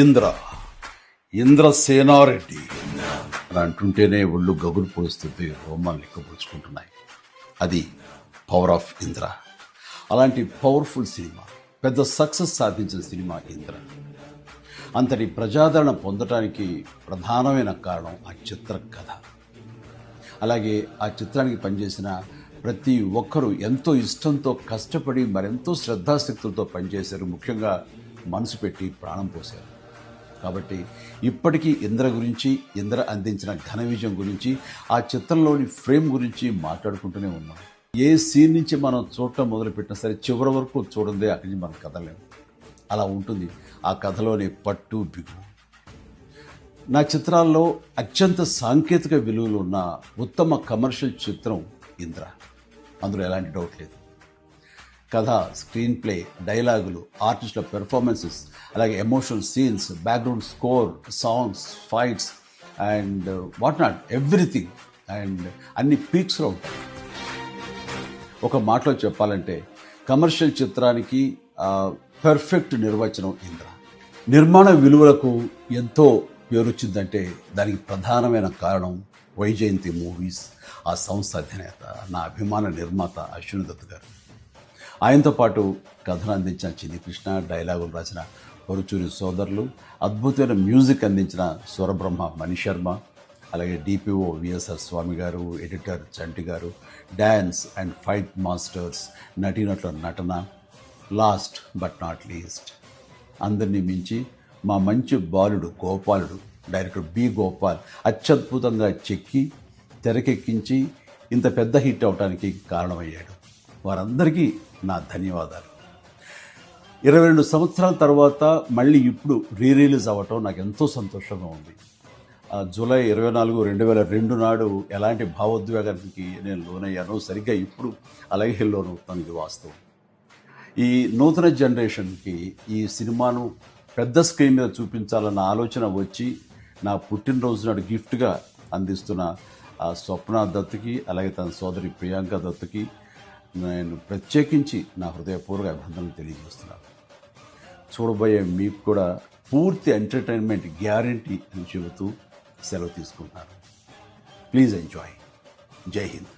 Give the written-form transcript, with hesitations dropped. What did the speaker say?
ఇంద్ర ఇంద్రసేనారెడ్డి అని అంటుంటేనే ఒళ్ళు గగురు పొడుస్తుంది, రోమాలు లెక్కపరుచుకుంటున్నాయి. అది పవర్ ఆఫ్ ఇంద్ర. అలాంటి పవర్ఫుల్ సినిమా, పెద్ద సక్సెస్ సాధించిన సినిమా ఇంద్ర. అంతటి ప్రజాదరణ పొందటానికి ప్రధానమైన కారణం ఆ చిత్ర కథ. అలాగే ఆ చిత్రానికి పనిచేసిన ప్రతి ఒక్కరూ ఎంతో ఇష్టంతో కష్టపడి మరెంతో శ్రద్ధాశక్తులతో పనిచేశారు. ముఖ్యంగా మనసు పెట్టి ప్రాణం పోశారు. కాబట్టి ఇప్పటికీ ఇంద్ర గురించి, ఇంద్ర అందించిన ఘన విజయం గురించి, ఆ చిత్రంలోని ఫ్రేమ్ గురించి మాట్లాడుకుంటూనే ఉన్నాం. ఏ సీన్ నుంచి మనం చూడటం మొదలుపెట్టినా సరే చివరి వరకు చూడందే అక్కడి నుంచి మనం కదలేము. అలా ఉంటుంది ఆ కథలోని పట్టు బిగు. నా చిత్రాల్లో అత్యంత సాంకేతిక విలువలు ఉన్న ఉత్తమ కమర్షియల్ చిత్రం ఇంద్ర. అందులో ఎలాంటి డౌట్ లేదు. కథ, స్క్రీన్ ప్లే, డైలాగులు, ఆర్టిస్టుల పెర్ఫార్మెన్సెస్, అలాగే emotional scenes, background score, songs, fights and what not, everything. And అన్ని పీక్స్లో ఉంటాయి. ఒక మాటలో చెప్పాలంటే కమర్షియల్ చిత్రానికి పర్ఫెక్ట్ నిర్వచనం ఇంద్ర. నిర్మాణ విలువలకు ఎంతో పేరొచ్చిందంటే దానికి ప్రధానమైన కారణం వైజయంతి మూవీస్, ఆ సంస్థ అధినేత, నా అభిమాన నిర్మాత అశ్విని దత్ గారు. ఆయనతో పాటు కథను అందించిన చిన్ని కృష్ణ, డైలాగులు రాసిన పరుచూరి సోదరులు, అద్భుతమైన మ్యూజిక్ అందించిన స్వరబ్రహ్మ మణిశర్మ, అలాగే డిపిఓ విఎస్ఆర్ స్వామి గారు, ఎడిటర్ చంటి గారు, డ్యాన్స్ అండ్ ఫైట్ మాస్టర్స్, నటీనటుల నటన, లాస్ట్ బట్ నాట్ లీస్ట్ అందరినీ మించి మా మంచి బాలుడు గోపాలుడు, డైరెక్టర్ బి గోపాల్ అత్యద్భుతంగా చెక్కి తెరకెక్కించి ఇంత పెద్ద హిట్ అవడానికి కారణమయ్యాడు. వారందరికీ నా ధన్యవాదాలు. 22 సంవత్సరాల తర్వాత మళ్ళీ ఇప్పుడు రిలీజ్ అవ్వటం నాకు ఎంతో సంతోషంగా ఉంది. జూలై 24, 2002 నాడు ఎలాంటి భావోద్వేగానికి నేను లోనయ్యానో సరిగ్గా ఇప్పుడు అలాగే లోనవుతాను. ఇది వాస్తవం. ఈ నూతన జనరేషన్కి ఈ సినిమాను పెద్ద స్క్రీన్ మీద చూపించాలన్న ఆలోచన వచ్చి నా పుట్టినరోజు నాడు గిఫ్ట్గా అందిస్తున్న స్వప్న దత్తుకి, అలాగే తన సోదరి ప్రియాంక దత్తుకి నేను ప్రత్యేకించి నా హృదయపూర్వక అభినందనలు తెలియజేస్తున్నాను. చూడబోయే మీకు కూడా పూర్తి ఎంటర్టైన్మెంట్ గ్యారంటీ అని చెబుతూ సెలవు తీసుకుంటున్నాను. Please enjoy. జై హింద్.